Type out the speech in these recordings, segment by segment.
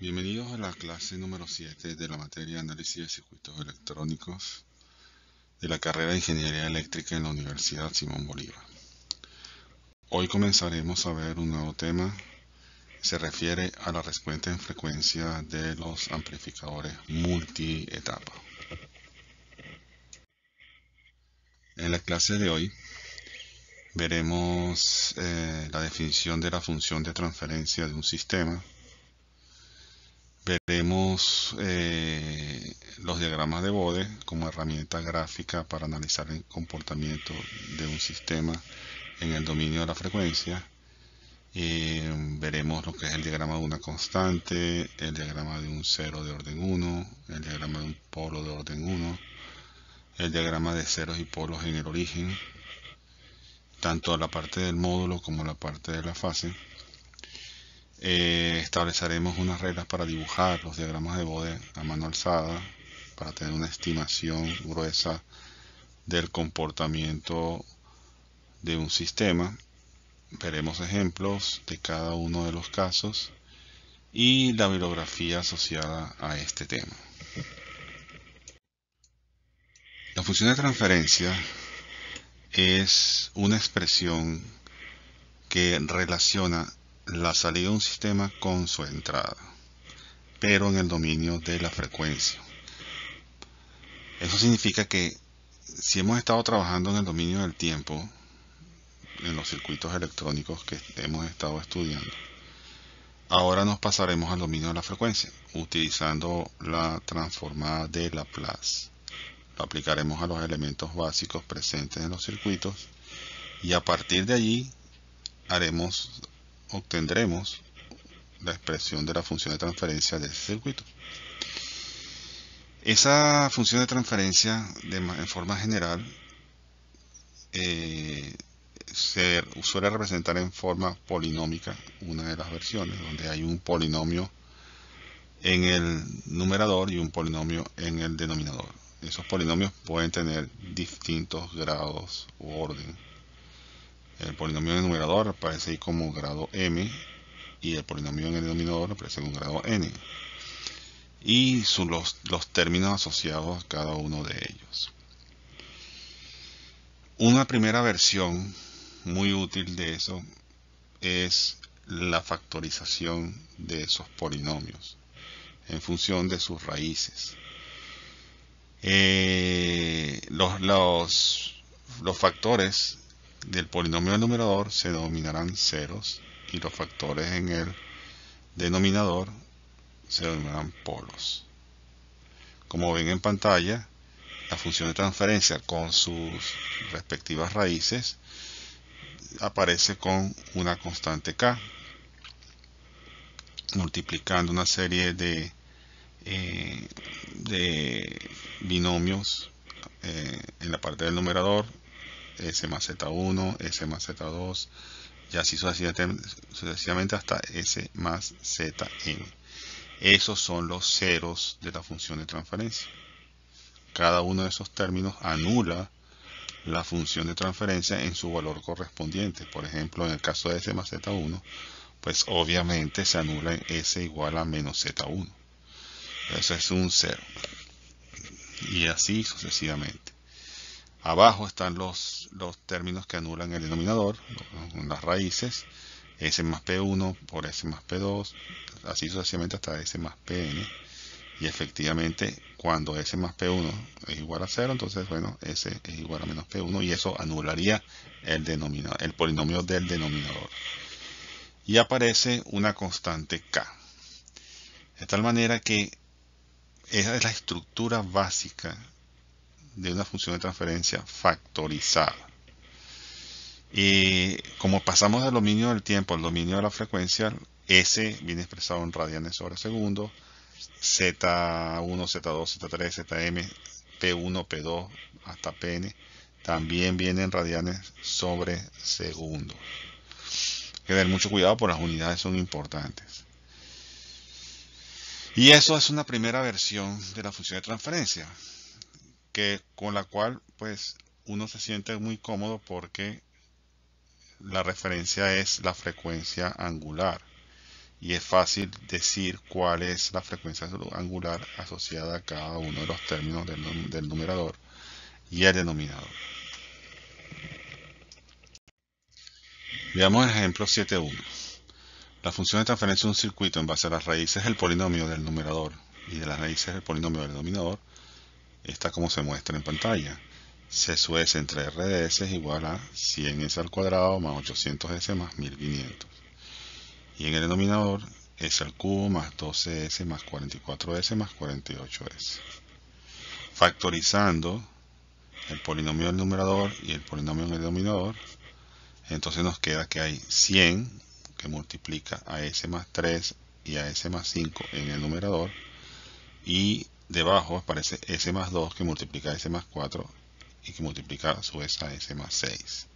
Bienvenidos a la clase número 7 de la materia de análisis de circuitos electrónicos de la carrera de Ingeniería Eléctrica en la Universidad Simón Bolívar. Hoy comenzaremos a ver un nuevo tema que se refiere a la respuesta en frecuencia de los amplificadores multietapa. En la clase de hoy veremos la definición de la función de transferencia de un sistema. Veremos los diagramas de Bode como herramienta gráfica para analizar el comportamiento de un sistema en el dominio de la frecuencia. Veremos lo que es el diagrama de una constante, el diagrama de un cero de orden 1, el diagrama de un polo de orden 1, el diagrama de ceros y polos en el origen, tanto la parte del módulo como la parte de la fase. Estableceremos unas reglas para dibujar los diagramas de Bode a mano alzada para tener una estimación gruesa del comportamiento de un sistema. Veremos ejemplos de cada uno de los casos y la bibliografía asociada a este tema. La función de transferencia es una expresión que relaciona la salida de un sistema con su entrada, pero en el dominio de la frecuencia. Eso significa que si hemos estado trabajando en el dominio del tiempo, en los circuitos electrónicos que hemos estado estudiando, ahora nos pasaremos al dominio de la frecuencia, utilizando la transformada de Laplace. Lo aplicaremos a los elementos básicos presentes en los circuitos y a partir de allí obtendremos la expresión de la función de transferencia de ese circuito. Esa función de transferencia, en forma general, se suele representar en forma polinómica, una de las versiones, donde hay un polinomio en el numerador y un polinomio en el denominador. Esos polinomios pueden tener distintos grados u orden. El polinomio en el numerador aparece ahí como grado m y el polinomio en el denominador aparece como grado n. Y son los términos asociados a cada uno de ellos. Una primera versión muy útil de eso es la factorización de esos polinomios en función de sus raíces. Los factores del polinomio del numerador se denominarán ceros y los factores en el denominador se denominarán polos. Como ven en pantalla, la función de transferencia con sus respectivas raíces aparece con una constante k, multiplicando una serie de binomios en la parte del numerador, s más z1, s más z2, y así sucesivamente hasta s más zn. Esos son los ceros de la función de transferencia. Cada uno de esos términos anula la función de transferencia en su valor correspondiente. Por ejemplo, en el caso de s más z1, pues obviamente se anula en s igual a menos z1. Eso es un cero. Y así sucesivamente. Abajo están los términos que anulan el denominador, las raíces, s más p1 por s más p2, así sucesivamente hasta s más pn. Y efectivamente, cuando s más p1 es igual a 0, entonces, bueno, s es igual a menos p1 y eso anularía el polinomio del denominador. Y aparece una constante k. De tal manera que esa es la estructura básica de una función de transferencia factorizada. Y como pasamos del dominio del tiempo al dominio de la frecuencia, S viene expresado en radianes sobre segundo, Z1, Z2, Z3, Zm, P1, P2 hasta Pn también vienen radianes sobre segundo. Hay que tener mucho cuidado porque las unidades son importantes. Y eso es una primera versión de la función de transferencia, con la cual pues uno se siente muy cómodo porque la referencia es la frecuencia angular y es fácil decir cuál es la frecuencia angular asociada a cada uno de los términos del numerador y el denominador. Veamos el ejemplo 7.1. La función de transferencia de un circuito en base a las raíces del polinomio del numerador y de las raíces del polinomio del denominador está como se muestra en pantalla. C sub s entre r de s es igual a 100s al cuadrado más 800s más 1500. Y en el denominador s al cubo más 12s más 44s más 48s. Factorizando el polinomio del numerador y el polinomio del denominador, entonces nos queda que hay 100 que multiplica a s más 3 y a s más 5 en el numerador, y debajo aparece s más 2 que multiplica a s más 4 y que multiplica a su vez a s más 6.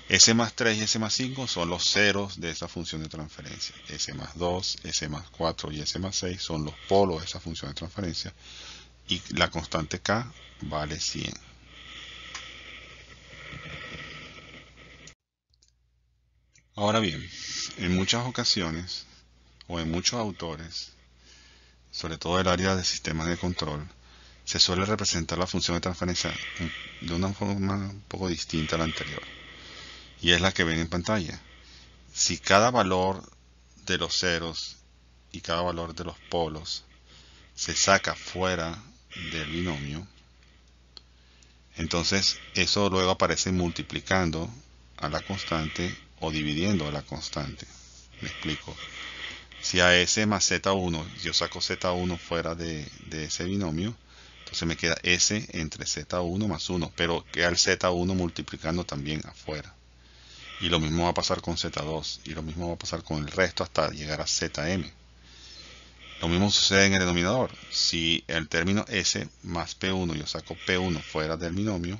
S más 3 y S más 5 son los ceros de esa función de transferencia. S más 2, S más 4 y S más 6 son los polos de esa función de transferencia. Y la constante K vale 100. Ahora bien, en muchas ocasiones, o en muchos autores, sobre todo el área de sistemas de control, se suele representar la función de transferencia de una forma un poco distinta a la anterior. Y es la que ven en pantalla. Si cada valor de los ceros y cada valor de los polos se saca fuera del binomio, entonces eso luego aparece multiplicando a la constante o dividiendo a la constante. Me explico. Si a s más z1 yo saco z1 fuera de ese binomio, entonces me queda s entre z1 más 1, pero queda el z1 multiplicando también afuera. Y lo mismo va a pasar con z2, y lo mismo va a pasar con el resto hasta llegar a zm. Lo mismo sucede en el denominador. Si el término s más p1 yo saco p1 fuera del binomio,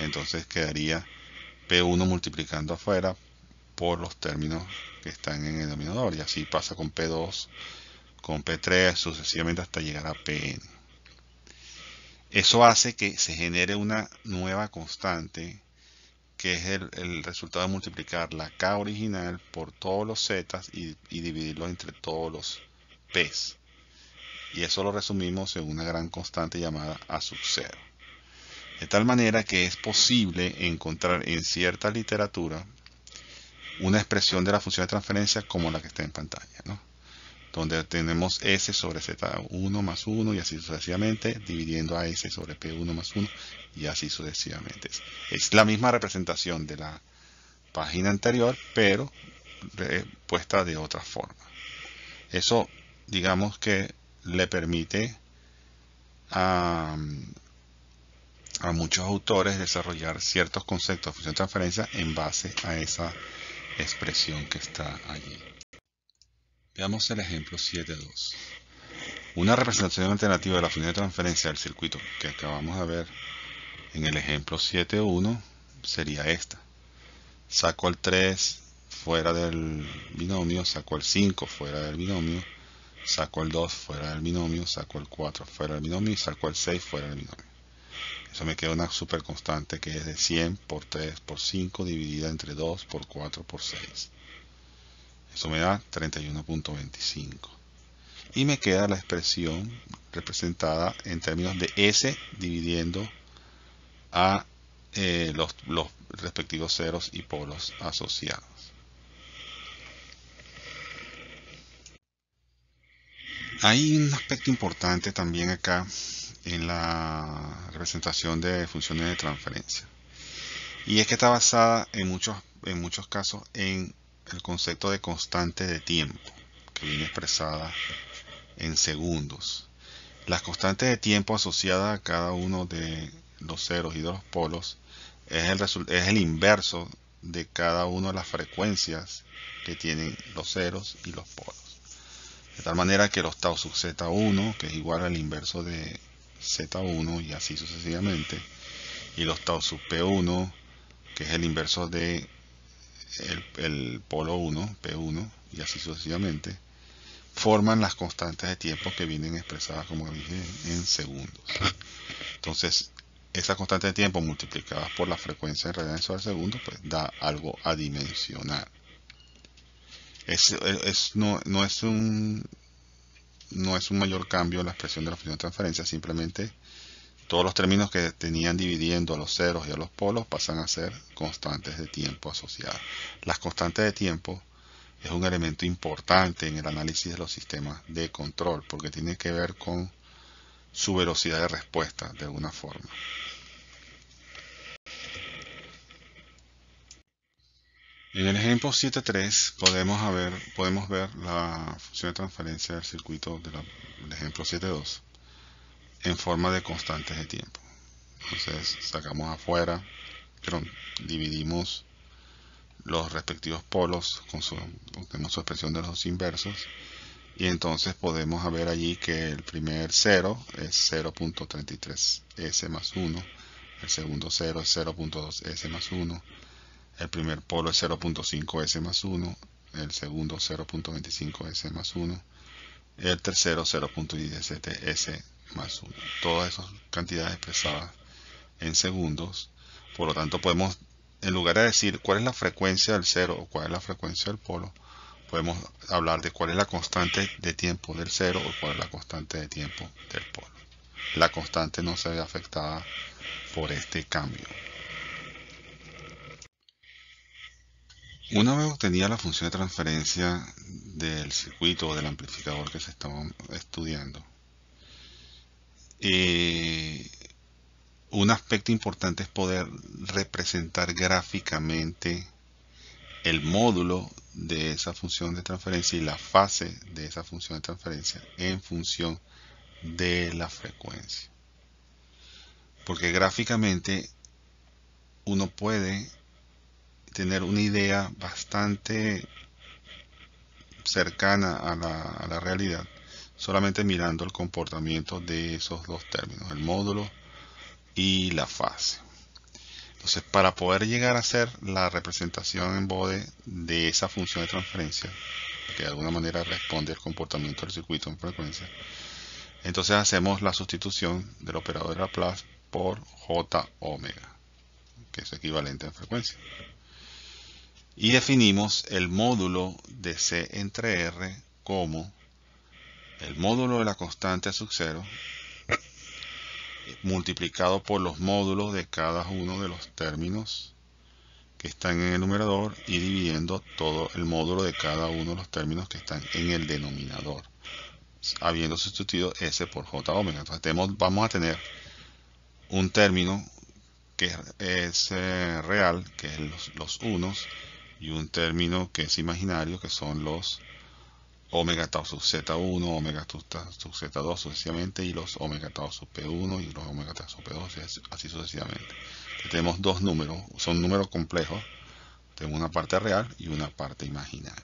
entonces quedaría p1 multiplicando afuera por los términos que están en el denominador. Y así pasa con p2, con p3, sucesivamente hasta llegar a pn. Eso hace que se genere una nueva constante, que es el resultado de multiplicar la k original por todos los z y dividirlo entre todos los p's. Y eso lo resumimos en una gran constante llamada a sub 0. De tal manera que es posible encontrar en cierta literatura una expresión de la función de transferencia como la que está en pantalla, ¿no? Donde tenemos s sobre z1 más 1 y así sucesivamente, dividiendo a s sobre p1 más 1 y así sucesivamente. Es la misma representación de la página anterior, pero puesta de otra forma. Eso, digamos que le permite a muchos autores desarrollar ciertos conceptos de función de transferencia en base a esa expresión que está allí. Veamos el ejemplo 7.2. Una representación alternativa de la función de transferencia del circuito que acabamos de ver en el ejemplo 7.1 sería esta. Saco el 3 fuera del binomio, saco el 5 fuera del binomio, saco el 2 fuera del binomio, saco el 4 fuera del binomio y saco el 6 fuera del binomio. Eso me queda una super constante que es de 100 por 3 por 5 dividida entre 2 por 4 por 6. Eso me da 31.25. Y me queda la expresión representada en términos de S dividiendo a los respectivos ceros y polos asociados. Hay un aspecto importante también acá en la representación de funciones de transferencia. Y es que está basada en muchos casos en el concepto de constante de tiempo, que viene expresada en segundos. Las constantes de tiempo asociadas a cada uno de los ceros y de los polos es el inverso de cada una de las frecuencias que tienen los ceros y los polos. De tal manera que los tau sub z1, que es igual al inverso de z1 y así sucesivamente, y los tau sub p1, que es el inverso de el polo 1, p1, y así sucesivamente, forman las constantes de tiempo que vienen expresadas, como dije, en segundos. Entonces, esa constante de tiempo multiplicada por la frecuencia de radianes sobre segundo, pues da algo adimensional. No es un mayor cambio en la expresión de la función de transferencia, simplemente todos los términos que tenían dividiendo a los ceros y a los polos pasan a ser constantes de tiempo asociadas. Las constantes de tiempo es un elemento importante en el análisis de los sistemas de control porque tiene que ver con su velocidad de respuesta de alguna forma. En el ejemplo 7.3 podemos ver la función de transferencia del circuito del ejemplo 7.2 en forma de constantes de tiempo. Entonces sacamos afuera, dividimos los respectivos polos, tenemos su expresión de los inversos, y entonces podemos ver allí que el primer 0 es 0.33 s más 1, el segundo 0 es 0.2 s más 1, el primer polo es 0.5 s más 1, el segundo 0.25 s más 1, el tercero 0.17 s más 1. Todas esas cantidades expresadas en segundos. Por lo tanto, podemos, en lugar de decir cuál es la frecuencia del 0 o cuál es la frecuencia del polo, podemos hablar de cuál es la constante de tiempo del 0 o cuál es la constante de tiempo del polo. La constante no se ve afectada por este cambio. Una vez obtenida la función de transferencia del circuito o del amplificador que se estaba estudiando, un aspecto importante es poder representar gráficamente el módulo de esa función de transferencia y la fase de esa función de transferencia en función de la frecuencia. Porque gráficamente uno puede tener una idea bastante cercana a la realidad solamente mirando el comportamiento de esos dos términos, el módulo y la fase. Entonces, para poder llegar a hacer la representación en bode de esa función de transferencia, que de alguna manera responde al comportamiento del circuito en frecuencia, entonces hacemos la sustitución del operador de Laplace por J omega, que es equivalente en frecuencia. Y definimos el módulo de C entre R como el módulo de la constante a sub 0 multiplicado por los módulos de cada uno de los términos que están en el numerador y dividiendo todo el módulo de cada uno de los términos que están en el denominador, habiendo sustituido S por J omega. Entonces vamos a tener un término que es real, que es los unos, y un término que es imaginario, que son los omega tau sub z1, omega tau sub z2 sucesivamente, y los omega tau sub p1 y los omega tau sub p2 y así sucesivamente. Entonces, tenemos dos números, son números complejos, tenemos una parte real y una parte imaginaria.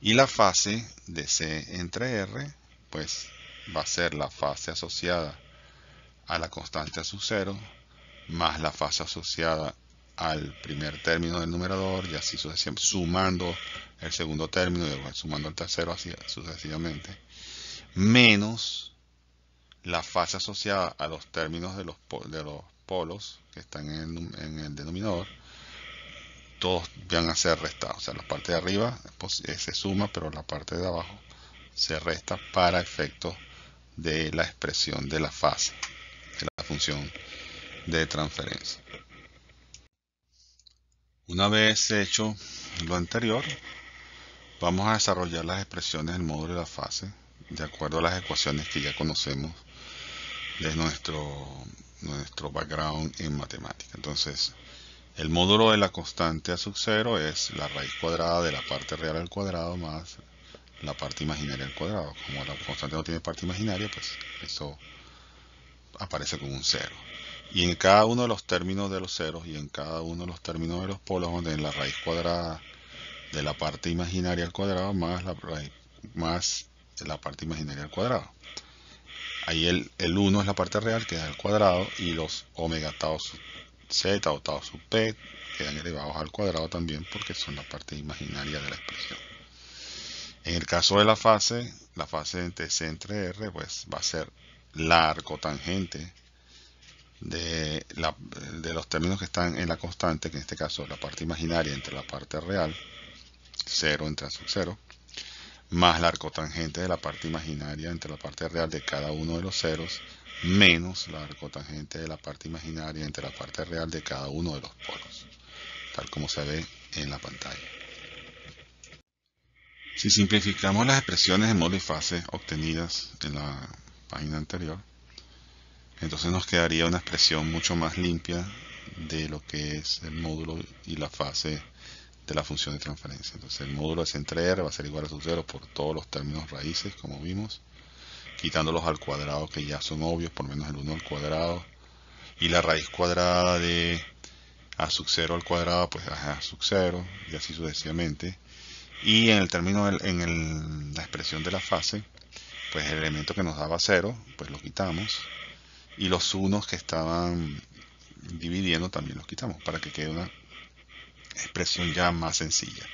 Y la fase de C entre R, pues va a ser la fase asociada a la constante a sub 0 más la fase asociada al primer término del numerador y así sucesivamente, sumando el segundo término y sumando el tercero así sucesivamente, menos la fase asociada a los términos de los polos que están en el denominador. Todos van a ser restados, o sea, la parte de arriba se suma, pero la parte de abajo se resta para efectos de la expresión de la fase de la función de transferencia. Una vez hecho lo anterior, vamos a desarrollar las expresiones del módulo de la fase de acuerdo a las ecuaciones que ya conocemos de nuestro background en matemática. Entonces, el módulo de la constante a sub 0 es la raíz cuadrada de la parte real al cuadrado más la parte imaginaria al cuadrado. Como la constante no tiene parte imaginaria, pues eso aparece como un 0. Y en cada uno de los términos de los ceros y en cada uno de los términos de los polos, donde en la raíz cuadrada de la parte imaginaria al cuadrado más la parte imaginaria al cuadrado. Ahí el 1 es la parte real, que es el cuadrado, y los omega tau sub z o tau sub p quedan elevados al cuadrado también porque son la parte imaginaria de la expresión. En el caso de la fase entre C entre R, pues va a ser la arcotangente de los términos que están en la constante, que en este caso es la parte imaginaria entre la parte real, 0 entre A sub 0, más la arcotangente de la parte imaginaria entre la parte real de cada uno de los ceros, menos la arcotangente de la parte imaginaria entre la parte real de cada uno de los polos, tal como se ve en la pantalla. Si simplificamos las expresiones de módulo y fase obtenidas en la página anterior, entonces nos quedaría una expresión mucho más limpia de lo que es el módulo y la fase de la función de transferencia. Entonces el módulo de entre R va a ser igual a sub 0 por todos los términos raíces, como vimos, quitándolos al cuadrado, que ya son obvios, por menos el 1 al cuadrado, y la raíz cuadrada de A sub 0 al cuadrado, pues A sub 0, y así sucesivamente. Y en el término, la expresión de la fase, pues el elemento que nos daba 0, pues lo quitamos, y los unos que estaban dividiendo también los quitamos, para que quede una expresión ya más sencilla.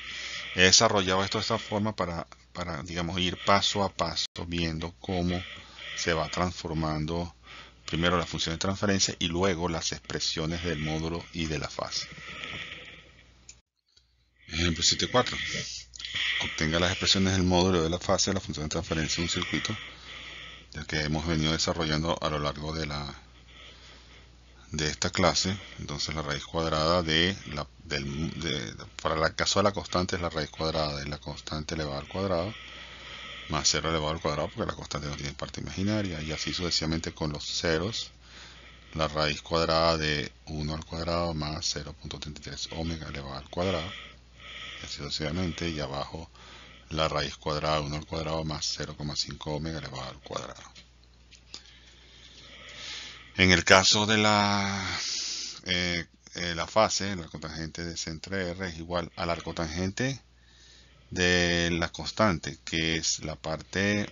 He desarrollado esto de esta forma para digamos, ir paso a paso viendo cómo se va transformando primero la función de transferencia y luego las expresiones del módulo y de la fase. Ejemplo 7.4. Obtenga las expresiones del módulo y de la fase de la función de transferencia en un circuito del que hemos venido desarrollando a lo largo de esta clase. Entonces la raíz cuadrada para el caso de la constante es la raíz cuadrada de la constante elevada al cuadrado más 0 elevado al cuadrado, porque la constante no tiene parte imaginaria, y así sucesivamente con los ceros, la raíz cuadrada de 1 al cuadrado más 0.33 omega elevado al cuadrado, y así sucesivamente, y abajo la raíz cuadrada de 1 al cuadrado más 0,5 omega elevado al cuadrado. En el caso de la fase, la arcotangente de C entre R es igual a la arcotangente de la constante, que es la parte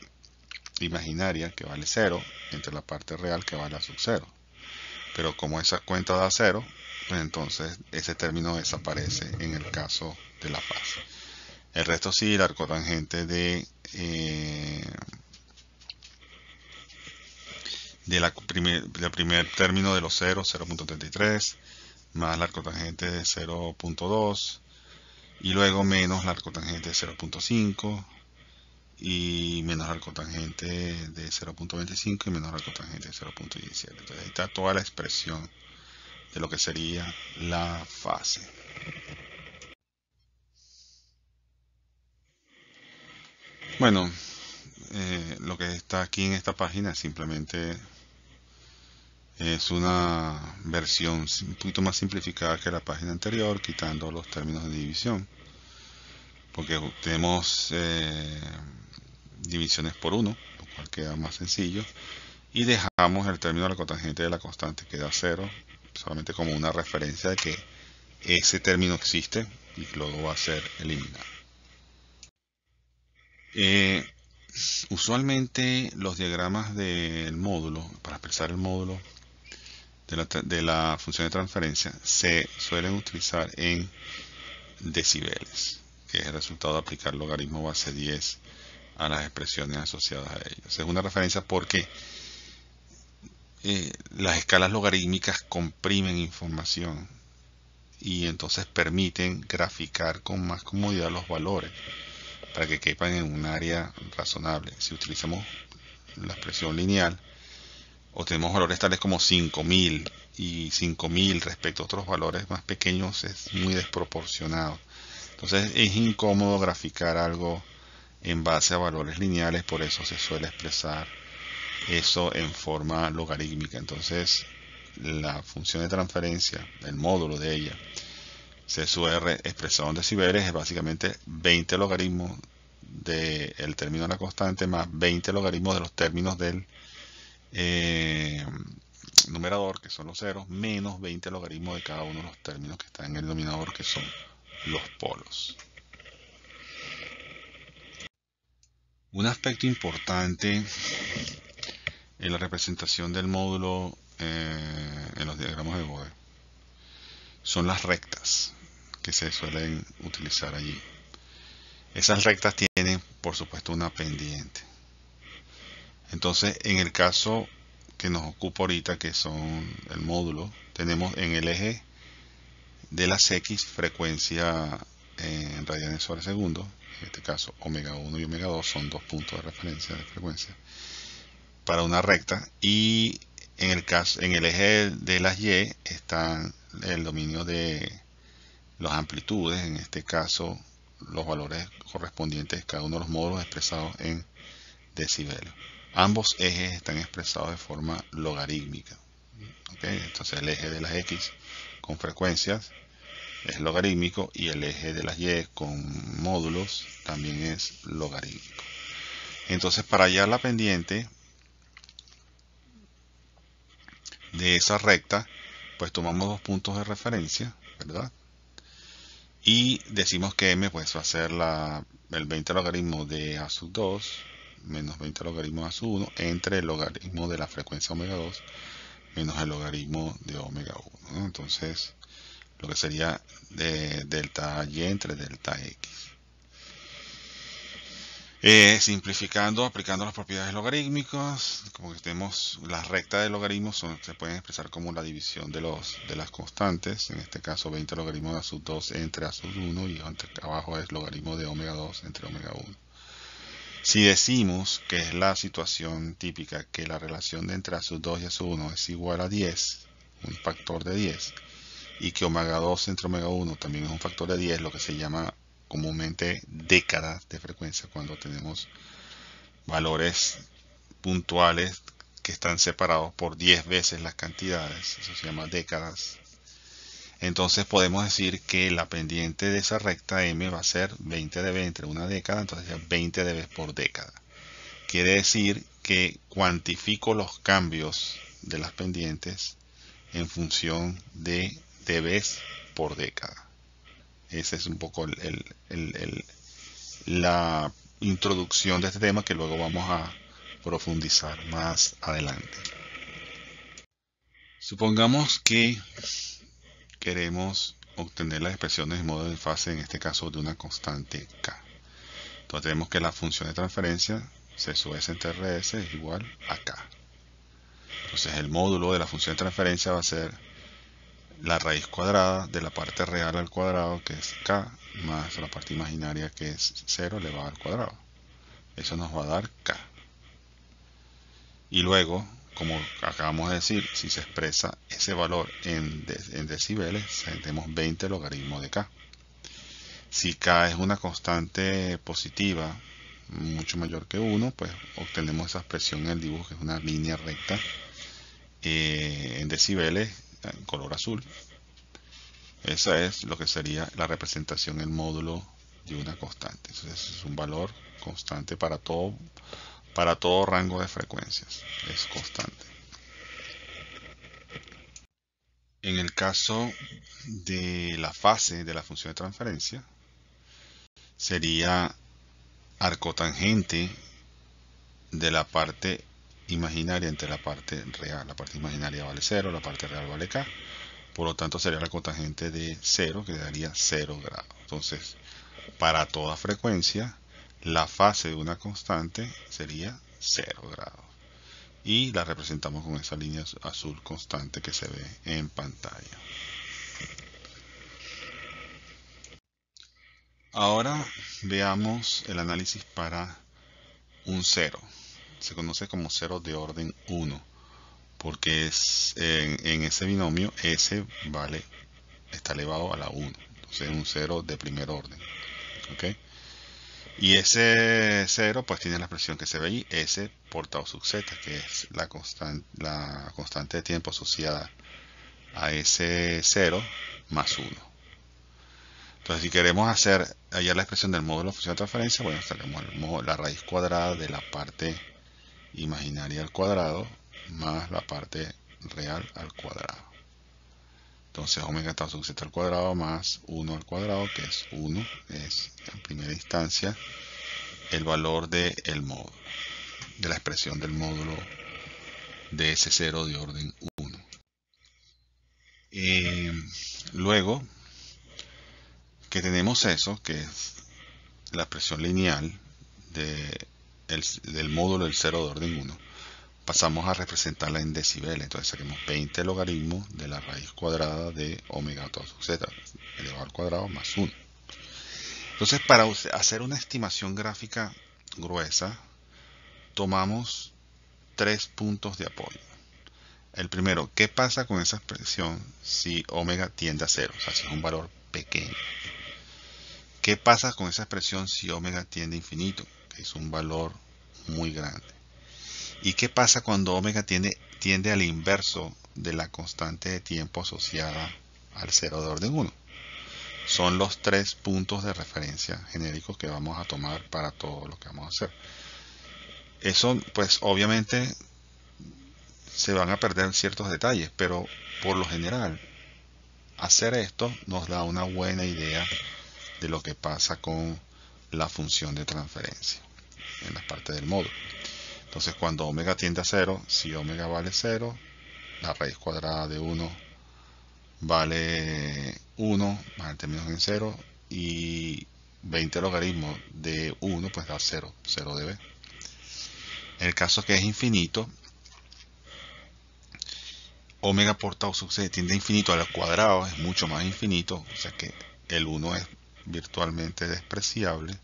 imaginaria, que vale 0, entre la parte real, que vale a sub 0. Pero como esa cuenta da 0, pues entonces ese término desaparece en el caso de la fase. El resto sí, la arcotangente de del primer término de los ceros, 0.33, más la arcotangente de 0.2, y luego menos la arcotangente de 0.5, y menos la arcotangente de 0.25 y menos la arcotangente de 0.17. Entonces ahí está toda la expresión de lo que sería la fase. Bueno, lo que está aquí en esta página simplemente es una versión un poquito más simplificada que la página anterior, quitando los términos de división, porque tenemos divisiones por 1, lo cual queda más sencillo, y dejamos el término de la cotangente de la constante, que da 0, solamente como una referencia de que ese término existe y luego va a ser eliminado. Usualmente los diagramas del módulo, para expresar el módulo de la función de transferencia, se suelen utilizar en decibeles, que es el resultado de aplicar logaritmo base 10 a las expresiones asociadas a ellos. Es una referencia porque las escalas logarítmicas comprimen información y entonces permiten graficar con más comodidad los valores para que quepan en un área razonable. Si utilizamos la expresión lineal, obtenemos valores tales como 5000, y 5000 respecto a otros valores más pequeños es muy desproporcionado. Entonces es incómodo graficar algo en base a valores lineales, por eso se suele expresar eso en forma logarítmica. Entonces la función de transferencia, el módulo de ella, C sub R expresado en decibeles, es básicamente 20 logaritmos del término de la constante más 20 logaritmos de los términos del numerador, que son los ceros, menos 20 logaritmos de cada uno de los términos que están en el denominador, que son los polos. Un aspecto importante en la representación del módulo en los diagramas de Bode son las rectas que se suelen utilizar allí. Esas rectas tienen, por supuesto, una pendiente. Entonces, en el caso que nos ocupa ahorita, que son el módulo, tenemos en el eje de las X frecuencia en radianes sobre segundo. En este caso, omega 1 y omega 2 son dos puntos de referencia de frecuencia para una recta, y en el eje de las y está el dominio de las amplitudes, en este caso los valores correspondientes a cada uno de los módulos expresados en decibeles. Ambos ejes están expresados de forma logarítmica. ¿Okay? Entonces el eje de las x con frecuencias es logarítmico y el eje de las y con módulos también es logarítmico. Entonces, para hallar la pendiente de esa recta, pues tomamos dos puntos de referencia, ¿verdad? Y decimos que m pues va a ser el 20 logaritmo de a sub 2 menos 20 logaritmo de a sub 1 entre el logaritmo de la frecuencia omega 2 menos el logaritmo de omega 1, ¿no? Entonces, lo que sería de delta y entre delta x. Simplificando, aplicando las propiedades logarítmicas, como que tenemos las rectas de logaritmos se pueden expresar como la división de las constantes, en este caso 20 logaritmo de a sub 2 entre a sub 1 y abajo es logaritmo de omega 2 entre omega 1. Si decimos que es la situación típica que la relación de entre a sub 2 y a sub 1 es igual a 10, un factor de 10, y que omega 2 entre omega 1 también es un factor de 10, lo que se llama comúnmente décadas de frecuencia, cuando tenemos valores puntuales que están separados por 10 veces las cantidades, eso se llama décadas. Entonces podemos decir que la pendiente de esa recta m va a ser 20 dB entre una década, entonces ya 20 dB por década. Quiere decir que cuantifico los cambios de las pendientes en función de dB por década. Esa es un poco la introducción de este tema, que luego vamos a profundizar más adelante. Supongamos que queremos obtener las expresiones de modo de fase, en este caso de una constante k. Entonces tenemos que la función de transferencia C sub S entre RS es igual a k. Entonces el módulo de la función de transferencia va a ser la raíz cuadrada de la parte real al cuadrado, que es k, más la parte imaginaria, que es 0 elevado al cuadrado. Eso nos va a dar k. Y luego, como acabamos de decir, si se expresa ese valor en decibeles, tenemos 20 logaritmos de k. Si k es una constante positiva mucho mayor que 1, pues obtenemos esa expresión en el dibujo, que es una línea recta en decibeles en color azul. Esa es lo que sería la representación en módulo de una constante. Entonces es un valor constante para todo rango de frecuencias. Es constante. En el caso de la fase de la función de transferencia, sería arcotangente de la parte imaginaria entre la parte real. La parte imaginaria vale 0, la parte real vale k. Por lo tanto, sería la cotangente de 0, que daría 0 grados. Entonces, para toda frecuencia, la fase de una constante sería 0 grados. Y la representamos con esa línea azul constante que se ve en pantalla. Ahora veamos el análisis para un 0. Se conoce como 0 de orden 1. Porque es en ese binomio S está elevado a la 1, entonces es un 0 de primer orden, ¿okay? Y ese 0 pues tiene la expresión que se ve ahí, S por tau sub z, que es la constante de tiempo asociada a ese 0 más 1. Entonces, si queremos hallar la expresión del módulo de función de transferencia, bueno, tenemos la raíz cuadrada de la parte imaginaria al cuadrado más la parte real al cuadrado. Entonces omega tau sub z al cuadrado más 1 al cuadrado, que es 1, es en primera instancia el valor del módulo, de la expresión del módulo de ese 0 de orden 1. Luego que tenemos eso, que es la expresión lineal del módulo del 0 de orden 1, pasamos a representarla en decibeles. Entonces saquemos 20 logaritmos de la raíz cuadrada de omega tau sub z elevado al cuadrado más 1. Entonces, para hacer una estimación gráfica gruesa, tomamos tres puntos de apoyo. El primero, ¿qué pasa con esa expresión si omega tiende a cero? O sea, si es un valor pequeño. ¿Qué pasa con esa expresión si omega tiende a infinito? Que es un valor muy grande. ¿Y qué pasa cuando omega tiende al inverso de la constante de tiempo asociada al cero de orden 1? Son los tres puntos de referencia genéricos que vamos a tomar para todo lo que vamos a hacer. Eso, pues obviamente se van a perder ciertos detalles, pero por lo general hacer esto nos da una buena idea de lo que pasa con la función de transferencia en la parte del módulo. Entonces, cuando omega tiende a 0, si omega vale 0, la raíz cuadrada de 1 vale 1 más el término en 0, y 20 logaritmos de 1 pues da 0, 0 de b. En el caso que es infinito, omega por tau sub c tiende a infinito al cuadrado, es mucho más infinito, o sea que el 1 es virtualmente despreciable.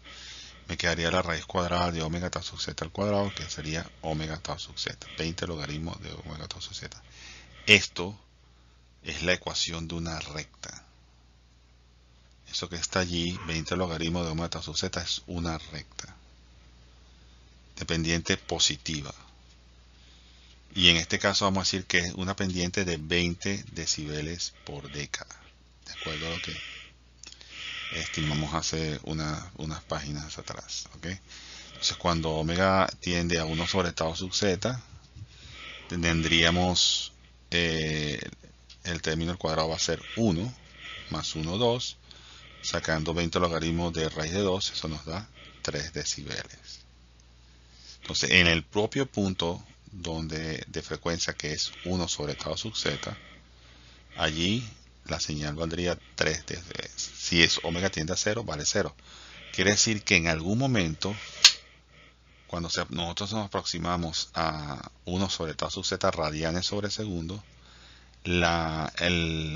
Me quedaría la raíz cuadrada de omega tau sub z al cuadrado, que sería omega tau sub z, 20 logaritmos de omega tau sub z. Esto es la ecuación de una recta. Eso que está allí, 20 logaritmos de omega tau sub z, es una recta de pendiente positiva. Y en este caso vamos a decir que es una pendiente de 20 decibeles por década. De acuerdo a lo que estimamos hace unas páginas atrás. ¿Okay? Entonces, cuando omega tiende a 1 sobre tau sub z, tendríamos el término al cuadrado va a ser 1 más 1, 2, sacando 20 logaritmos de raíz de 2, eso nos da 3 decibeles. Entonces, en el propio punto de frecuencia, que es 1 sobre tau sub z, allí la señal valdría 3 decibeles. Si es omega tiende a 0, vale 0. Quiere decir que en algún momento, cuando nosotros nos aproximamos a 1 sobre tau sub z radianes sobre segundo, la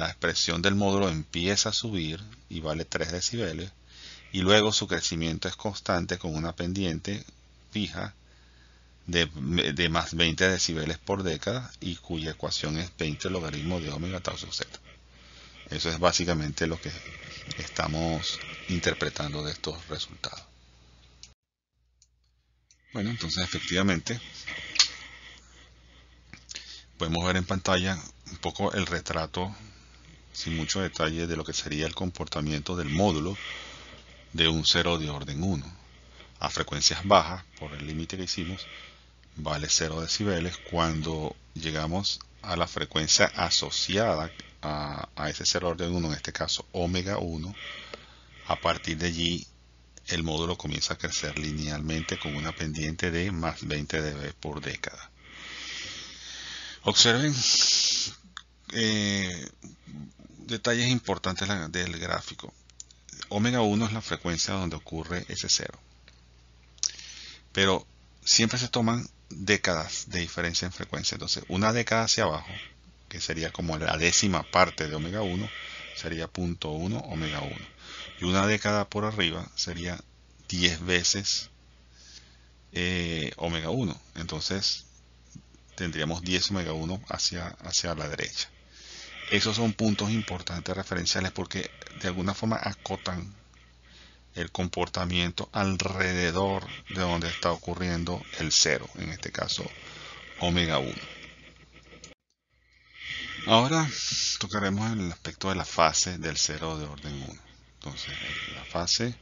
expresión del módulo empieza a subir y vale 3 decibeles, y luego su crecimiento es constante con una pendiente fija de más 20 decibeles por década, y cuya ecuación es 20 logaritmos de omega tau sub z. Eso es básicamente lo que estamos interpretando de estos resultados. Bueno, entonces efectivamente podemos ver en pantalla un poco el retrato sin mucho detalle de lo que sería el comportamiento del módulo de un cero de orden 1. A frecuencias bajas, por el límite que hicimos, vale 0 decibeles. Cuando llegamos a la frecuencia asociada a ese 0 de orden 1, en este caso omega 1, a partir de allí el módulo comienza a crecer linealmente con una pendiente de más 20 dB por década. Observen detalles importantes del gráfico. Omega 1 es la frecuencia donde ocurre ese 0. Pero siempre se toman décadas de diferencia en frecuencia. Entonces, una década hacia abajo, que sería como la décima parte de omega 1, sería 0.1 omega 1. Y una década por arriba sería 10 veces omega 1. Entonces, tendríamos 10 omega 1 hacia la derecha. Esos son puntos importantes referenciales porque de alguna forma acotan el comportamiento alrededor de donde está ocurriendo el 0, en este caso omega 1. Ahora tocaremos el aspecto de la fase del 0 de orden 1. Entonces, la fase,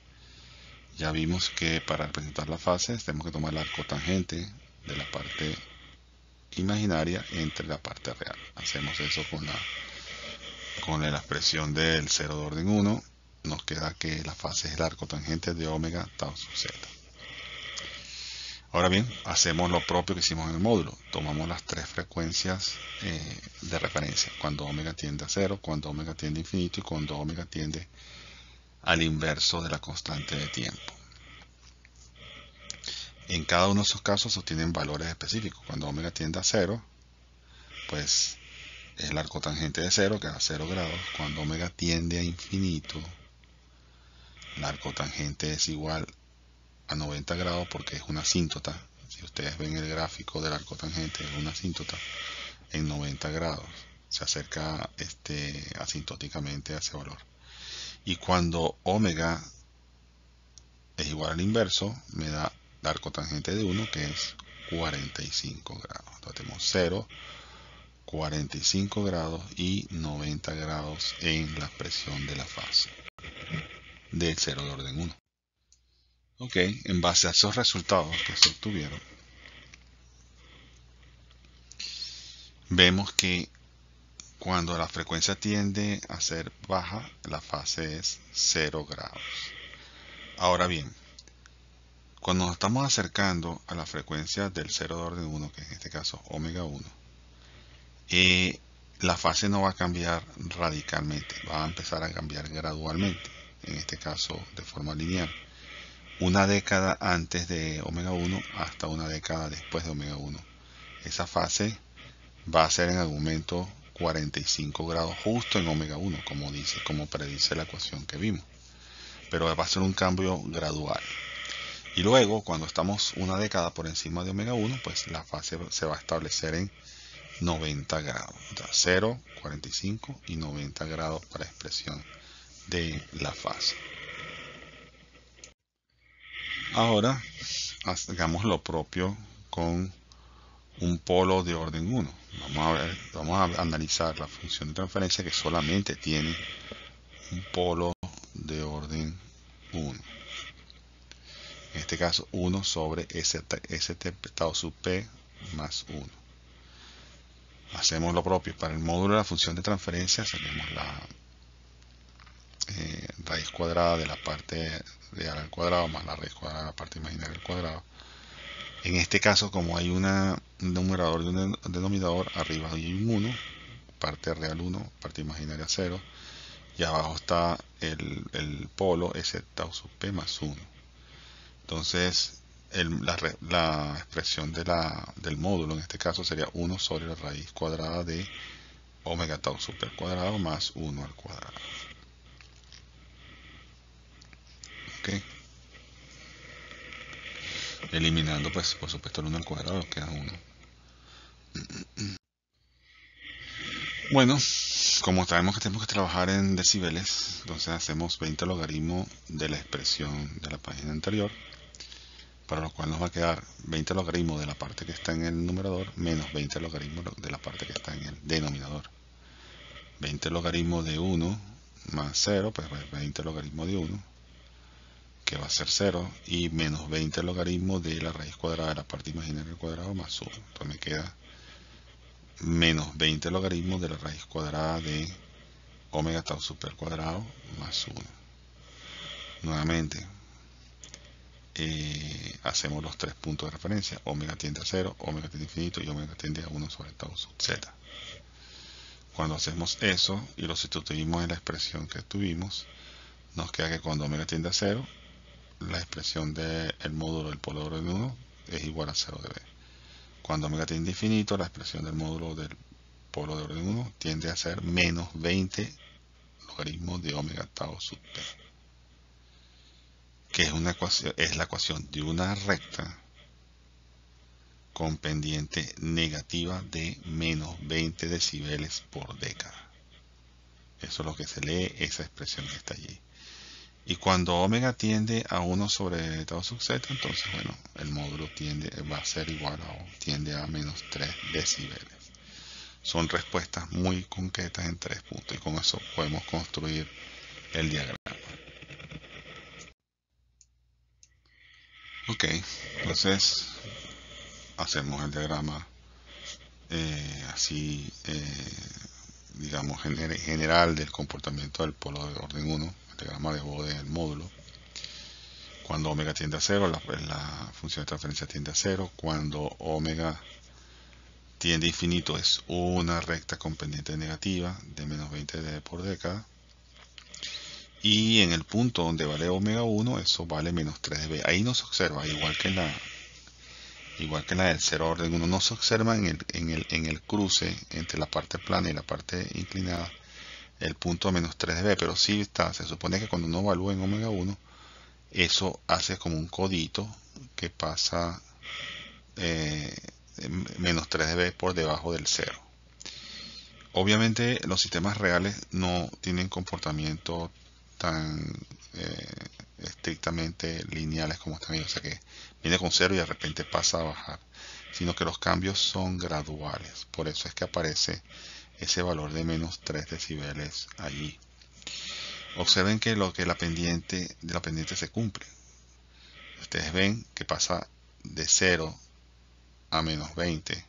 ya vimos que para representar la fase tenemos que tomar la cotangente de la parte imaginaria entre la parte real. Hacemos eso con la expresión del 0 de orden 1. Nos queda que la fase es el arco tangente de omega tau sub z. Ahora bien, hacemos lo propio que hicimos en el módulo. Tomamos las tres frecuencias de referencia. Cuando omega tiende a 0, cuando omega tiende a infinito y cuando omega tiende al inverso de la constante de tiempo. En cada uno de esos casos obtienen valores específicos. Cuando omega tiende a 0, pues es el arco tangente de 0, que da 0 grados. Cuando omega tiende a infinito, la arcotangente es igual a 90 grados porque es una asíntota. Si ustedes ven el gráfico de la arcotangente, es una asíntota en 90 grados. Se acerca asintóticamente a ese valor. Y cuando omega es igual al inverso, me da la arcotangente de 1, que es 45 grados. Entonces tenemos 0, 45 grados y 90 grados en la expresión de la fase del cero de orden 1. Ok, en base a esos resultados que se obtuvieron, vemos que cuando la frecuencia tiende a ser baja, la fase es 0 grados. Ahora bien, cuando nos estamos acercando a la frecuencia del cero de orden 1, que en este caso omega 1, la fase no va a cambiar radicalmente, va a empezar a cambiar gradualmente, en este caso de forma lineal. Una década antes de omega 1 hasta una década después de omega 1. Esa fase va a ser en algún momento 45 grados justo en omega 1, como predice la ecuación que vimos. Pero va a ser un cambio gradual. Y luego, cuando estamos una década por encima de omega 1, pues la fase se va a establecer en 90 grados. O sea, 0, 45 y 90 grados para expresión de la fase. Ahora, hagamos lo propio con un polo de orden 1. Vamos a analizar la función de transferencia que solamente tiene un polo de orden 1. En este caso, 1 sobre st tau sub p más 1. Hacemos lo propio. Para el módulo de la función de transferencia, hacemos la raíz cuadrada de la parte real al cuadrado más la raíz cuadrada de la parte imaginaria al cuadrado. En este caso, como hay un numerador y un denominador, arriba hay un 1, parte real 1, parte imaginaria 0, y abajo está el polo S tau sub p más 1. Entonces, la expresión del módulo en este caso sería 1 sobre la raíz cuadrada de omega tau sub p al cuadrado más 1 al cuadrado. ¿Ok? Eliminando, pues, por supuesto, el 1 al cuadrado, queda 1. Bueno, como sabemos que tenemos que trabajar en decibeles, entonces hacemos 20 logaritmos de la expresión de la página anterior, para lo cual nos va a quedar 20 logaritmos de la parte que está en el numerador menos 20 logaritmos de la parte que está en el denominador. 20 logaritmos de 1 más 0, pues 20 logaritmos de 1, que va a ser 0, y menos 20 logaritmos de la raíz cuadrada de la parte imaginaria al cuadrado más 1. Entonces me queda menos 20 logaritmos de la raíz cuadrada de omega tau sub p al cuadrado más 1. Nuevamente, hacemos los tres puntos de referencia. Omega tiende a 0, omega tiende a infinito y omega tiende a 1 sobre tau sub z. Cuando hacemos eso y lo sustituimos en la expresión que tuvimos, nos queda que cuando omega tiende a 0, la expresión del módulo del polo de orden 1 es igual a 0 de b. Cuando omega tiende a infinito, la expresión del módulo del polo de orden 1 tiende a ser menos 20 logaritmos de omega tau sub p, que es la ecuación de una recta con pendiente negativa de menos 20 decibeles por década. Eso es lo que se lee, esa expresión que está allí. Y cuando omega tiende a 1 sobre tau sub z, entonces, bueno, el módulo va a ser igual tiende a menos 3 decibeles. Son respuestas muy concretas en 3 puntos, y con eso podemos construir el diagrama. Ok, entonces hacemos el diagrama así, digamos, general del comportamiento del polo de orden 1, el diagrama de Bode del módulo. Cuando omega tiende a 0, la función de transferencia tiende a 0. Cuando omega tiende a infinito, es una recta con pendiente negativa de menos 20 de por década. Y en el punto donde vale omega 1, eso vale menos 3 dB. Ahí no se observa, igual que en la del 0 orden 1, no se observa en el cruce entre la parte plana y la parte inclinada el punto menos 3 dB, pero sí está, se supone que cuando uno evalúa en omega 1, eso hace como un codito que pasa eh, menos 3 dB por debajo del cero. Obviamente los sistemas reales no tienen comportamiento tan estrictamente lineales como están ahí, o sea que viene con cero y de repente pasa a bajar, sino que los cambios son graduales. Por eso es que aparece ese valor de menos 3 decibeles allí. Observen que lo que la pendiente de la pendiente se cumple. Ustedes ven que pasa de 0 a menos 20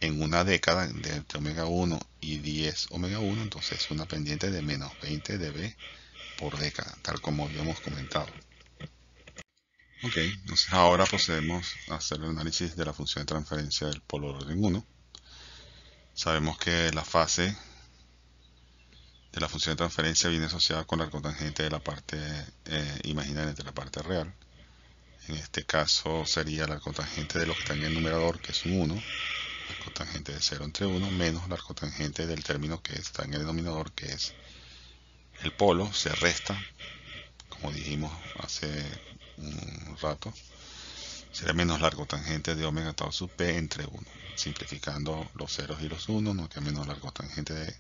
en una década de entre omega 1 y 10 omega 1, entonces es una pendiente de menos 20 dB por década, tal como habíamos comentado. Ok, entonces ahora procedemos a hacer el análisis de la función de transferencia del polo de orden 1. Sabemos que la fase de la función de transferencia viene asociada con la cotangente de la parte imaginaria de la parte real. En este caso sería la cotangente de lo que está en el numerador, que es un 1, la cotangente de 0 entre 1, menos la cotangente del término que está en el denominador, que es el polo, se resta, como dijimos hace un rato, sería menos la cotangente de omega tau sub p entre 1. Simplificando los ceros y los unos, nos queda menos la cotangente de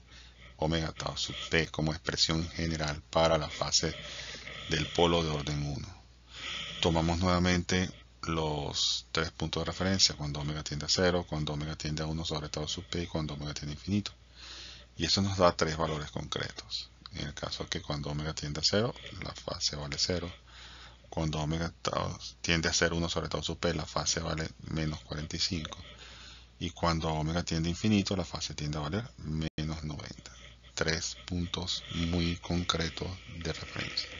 omega tau sub p como expresión general para la fase del polo de orden 1. Tomamos nuevamente los tres puntos de referencia, cuando omega tiende a 0, cuando omega tiende a 1 sobre tau sub p y cuando omega tiende a infinito. Y eso nos da tres valores concretos. En el caso que cuando omega tiende a 0, la fase vale 0. Cuando omega tiende a ser 1 sobre tau sub p, la fase vale menos 45. Y cuando omega tiende a infinito, la fase tiende a valer menos 90. Tres puntos muy concretos de referencia.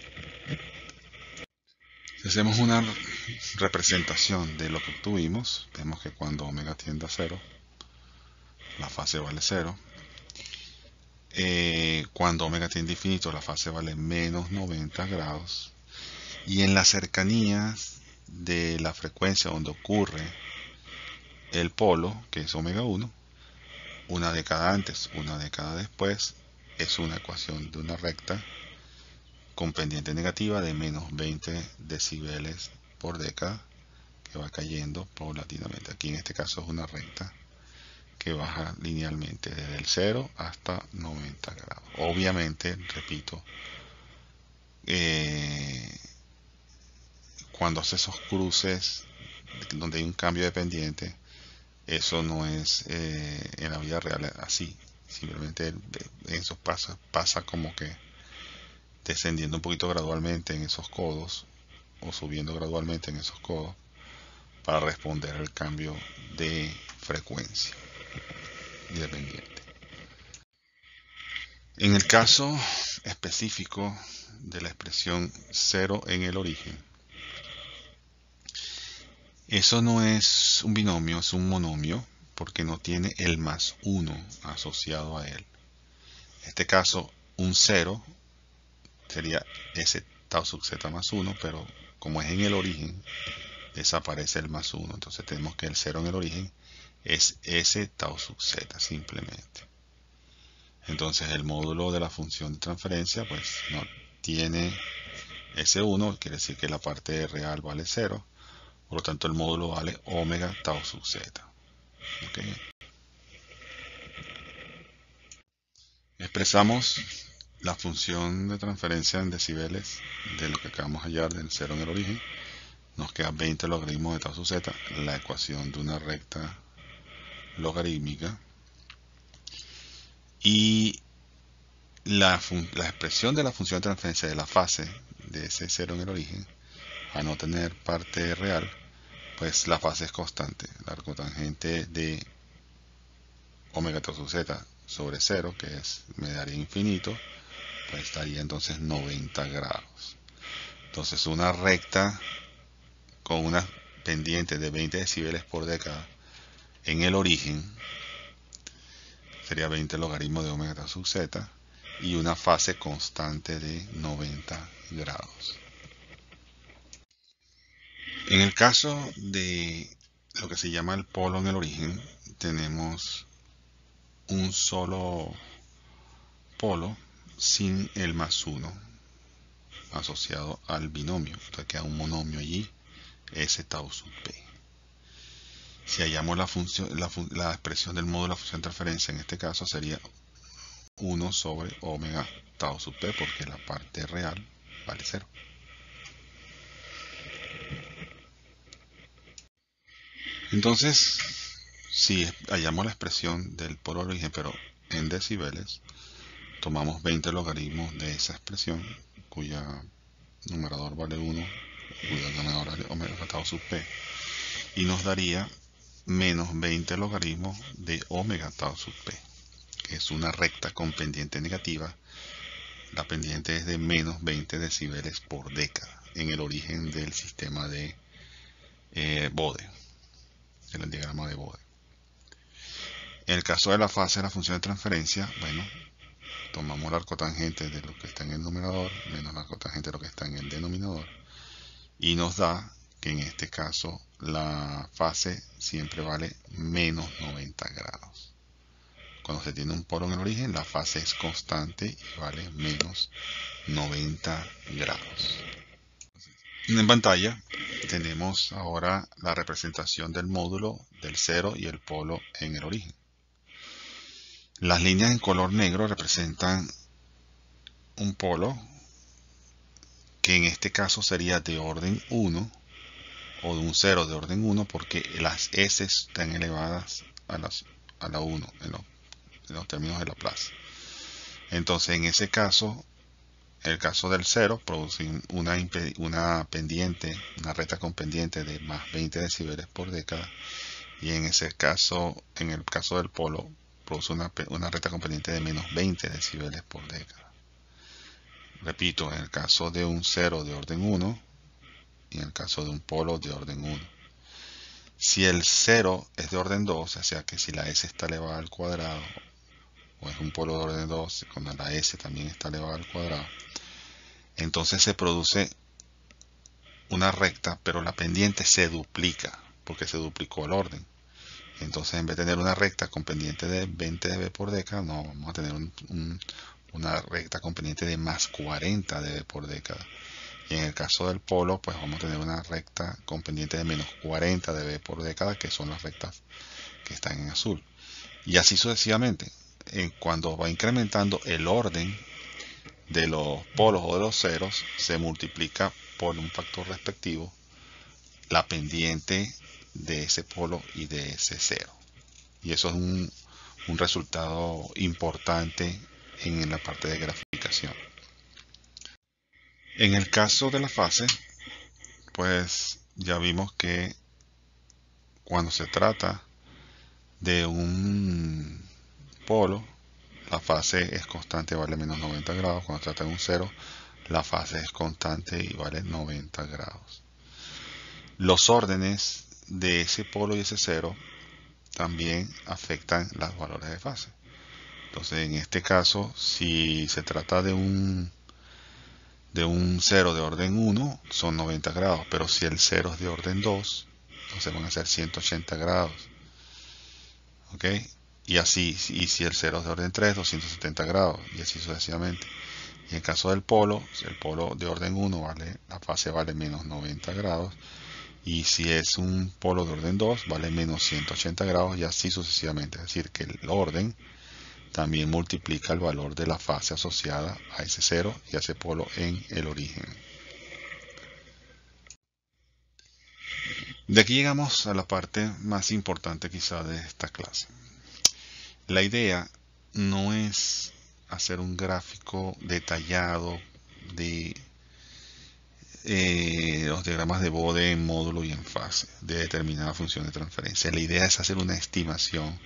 Si hacemos una representación de lo que obtuvimos, vemos que cuando omega tiende a 0, la fase vale 0. Cuando omega tiende a infinito, la fase vale menos 90 grados. Y en las cercanías de la frecuencia donde ocurre el polo, que es omega 1, una década antes, una década después, es una ecuación de una recta con pendiente negativa de menos 20 decibeles por década, que va cayendo paulatinamente. Aquí en este caso es una recta que baja linealmente desde el 0 hasta 90 grados. Obviamente, repito, cuando hace esos cruces donde hay un cambio de pendiente, eso no es en la vida real así. Simplemente en esos pasos pasa como que descendiendo un poquito gradualmente en esos codos o subiendo gradualmente en esos codos para responder al cambio de frecuencia y de pendiente. En el caso específico de la expresión 0 en el origen, eso no es un binomio, es un monomio, porque no tiene el más 1 asociado a él. En este caso, un 0 sería S tau sub z más 1, pero como es en el origen, desaparece el más 1. Entonces tenemos que el 0 en el origen es S tau sub z simplemente. Entonces el módulo de la función de transferencia pues no tiene S1, quiere decir que la parte real vale 0. Por lo tanto, el módulo vale omega tau sub z. ¿Okay? Expresamos la función de transferencia en decibeles de lo que acabamos de hallar del 0 en el origen. Nos queda 20 logaritmos de tau sub z, la ecuación de una recta logarítmica. Y la expresión de la función de transferencia de la fase de ese 0 en el origen, a no tener parte real, pues la fase es constante. La cotangente de omega tau sub z sobre 0, que me daría infinito, pues estaría entonces 90 grados. Entonces una recta con una pendiente de 20 decibeles por década en el origen sería 20 logaritmos de omega tau sub z y una fase constante de 90 grados. En el caso de lo que se llama el polo en el origen, tenemos un solo polo, sin el más 1 asociado al binomio. Entonces queda un monomio allí, S tau sub P. Si hallamos la expresión del módulo de la función de transferencia, en este caso sería 1 sobre omega tau sub P, porque la parte real vale 0. Entonces, si hallamos la expresión del polo de origen, pero en decibeles, tomamos 20 logaritmos de esa expresión, cuya numerador vale 1, cuyo denominador vale omega tau sub P, y nos daría menos 20 logaritmos de omega tau sub P, que es una recta con pendiente negativa. La pendiente es de menos 20 decibeles por década en el origen del sistema de Bode, en el diagrama de Bode. En el caso de la fase de la función de transferencia, bueno, tomamos la arcotangente de lo que está en el numerador menos la arcotangente de lo que está en el denominador, y nos da que en este caso la fase siempre vale menos 90 grados. Cuando se tiene un polo en el origen, la fase es constante y vale menos 90 grados. En pantalla tenemos ahora la representación del módulo del 0 y el polo en el origen. Las líneas en color negro representan un polo que en este caso sería de orden 1 o de un 0 de orden 1, porque las S están elevadas a la 1 en los términos de Laplace. Entonces, en ese caso, el caso del 0 produce una pendiente, una recta con pendiente de más 20 decibeles por década, y en ese caso, en el caso del polo, produce una recta con pendiente de menos 20 decibeles por década. Repito, en el caso de un 0 de orden 1 y en el caso de un polo de orden 1. Si el 0 es de orden 2, o sea que si la S está elevada al cuadrado, o es un polo de orden 2, cuando la S también está elevada al cuadrado, entonces se produce una recta, pero la pendiente se duplica, porque se duplicó el orden. Entonces, en vez de tener una recta con pendiente de 20 dB por década, no, vamos a tener una recta con pendiente de más 40 dB por década. Y en el caso del polo, pues vamos a tener una recta con pendiente de menos 40 dB por década, que son las rectas que están en azul. Y así sucesivamente. Cuando va incrementando el orden de los polos o de los ceros, se multiplica por un factor respectivo la pendiente de ese polo y de ese cero. Y eso es un resultado importante en la parte de graficación. En el caso de la fase, pues ya vimos que cuando se trata de un polo, la fase es constante y vale menos 90 grados. Cuando se trata de un cero, la fase es constante y vale 90 grados. Los órdenes de ese polo y ese cero también afectan los valores de fase. Entonces, en este caso, si se trata de un 0 de orden 1, son 90 grados, pero si el 0 es de orden 2, entonces van a ser 180 grados. ¿Ok? Y así, y si el 0 es de orden 3, 270 grados, y así sucesivamente. Y en el caso del polo, si el polo de orden 1 la fase vale menos 90 grados, y si es un polo de orden 2, vale menos 180 grados, y así sucesivamente. Es decir, que el orden también multiplica el valor de la fase asociada a ese 0 y a ese polo en el origen. De aquí llegamos a la parte más importante quizá de esta clase. La idea no es hacer un gráfico detallado de los diagramas de Bode en módulo y en fase de determinada función de transferencia. La idea es hacer una estimación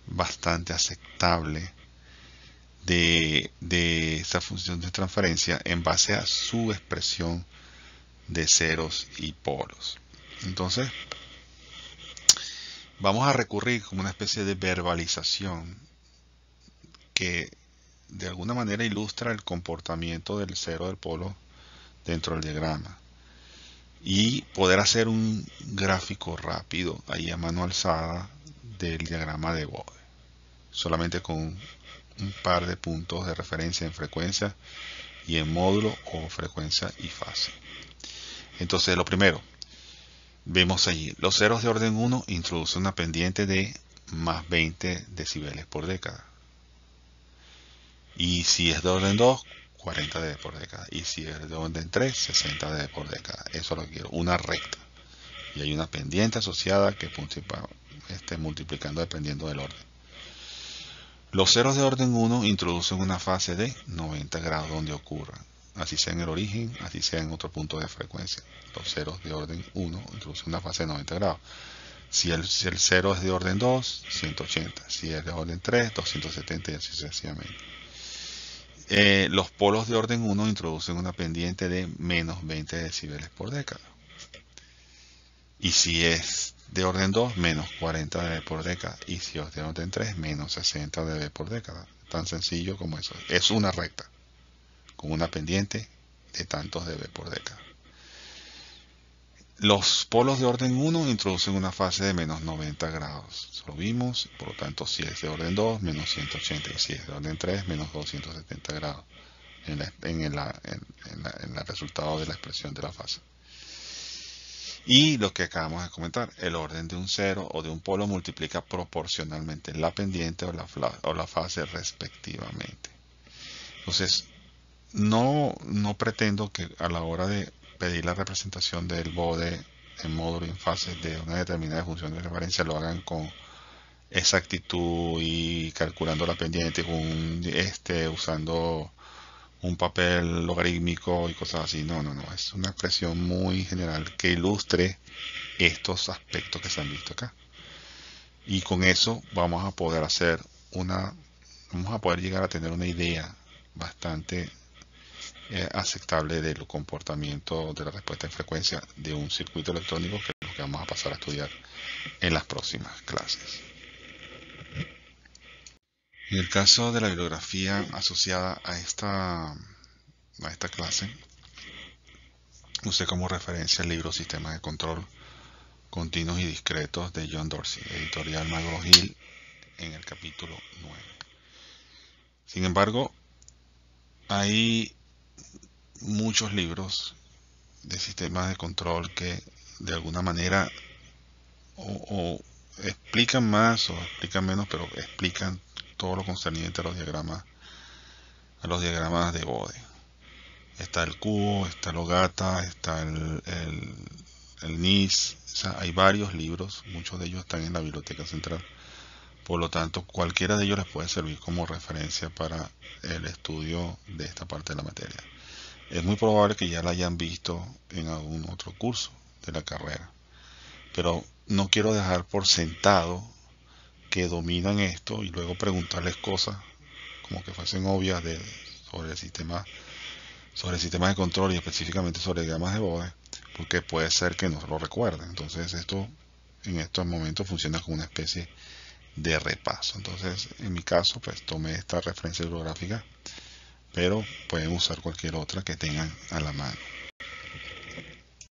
bastante aceptable de esa función de transferencia en base a su expresión de ceros y polos. Entonces, vamos a recurrir como una especie de verbalización que de alguna manera ilustra el comportamiento del cero del polo dentro del diagrama, y poder hacer un gráfico rápido ahí a mano alzada del diagrama de Bode, solamente con un par de puntos de referencia en frecuencia y en módulo o frecuencia y fase. Entonces, lo primero, vemos allí, los ceros de orden 1 introducen una pendiente de más 20 decibeles por década. Y si es de orden 2, 40 dB por década. Y si es de orden 3, 60 dB por década. Eso es lo que quiero, una recta. Y hay una pendiente asociada que multiplicando dependiendo del orden. Los ceros de orden 1 introducen una fase de 90 grados donde ocurra, así sea en el origen, así sea en otro punto de frecuencia. Los ceros de orden 1 introducen una fase de 90 grados. Si el cero es de orden 2, 180. Si es de orden 3, 270 y así sucesivamente. Los polos de orden 1 introducen una pendiente de menos 20 decibeles por década. Y si es de orden 2, menos 40 dB por década. Y si es de orden 3, menos 60 dB por década. Tan sencillo como eso. Es una recta con una pendiente de tantos dB por década. Los polos de orden 1 introducen una fase de menos 90 grados. Eso lo vimos. Por lo tanto, si es de orden 2, menos 180. Y si es de orden 3, menos 270 grados. En el resultado de la expresión de la fase. Y lo que acabamos de comentar, el orden de un cero o de un polo multiplica proporcionalmente la pendiente o la fase respectivamente. Entonces, no pretendo que a la hora de pedir la representación del bode en módulo y en fases de una determinada función de referencia lo hagan con exactitud y calculando la pendiente usando un papel logarítmico y cosas así. No. Es una expresión muy general que ilustre estos aspectos que se han visto acá. Y con eso vamos a poder llegar a tener una idea bastante aceptable del comportamiento de la respuesta en frecuencia de un circuito electrónico, que es lo que vamos a pasar a estudiar en las próximas clases. En el caso de la bibliografía asociada a esta clase, usé como referencia el libro Sistemas de Control Continuos y Discretos de John Dorsey, editorial McGraw-Hill, en el capítulo 9. Sin embargo, hay muchos libros de sistemas de control que de alguna manera o explican más o explican menos, pero explican todo lo concerniente a los diagramas de Bode. Está el cubo, está el Ogata, está el NIS. O sea, hay varios libros, muchos de ellos están en la biblioteca central. Por lo tanto, cualquiera de ellos les puede servir como referencia para el estudio de esta parte de la materia. Es muy probable que ya la hayan visto en algún otro curso de la carrera, pero no quiero dejar por sentado que dominan esto y luego preguntarles cosas como que fuesen obvias sobre el sistema de control y específicamente sobre diagramas de Bode, porque puede ser que no lo recuerden. Entonces esto en estos momentos funciona como una especie de repaso. Entonces en mi caso pues tomé esta referencia bibliográfica, pero pueden usar cualquier otra que tengan a la mano.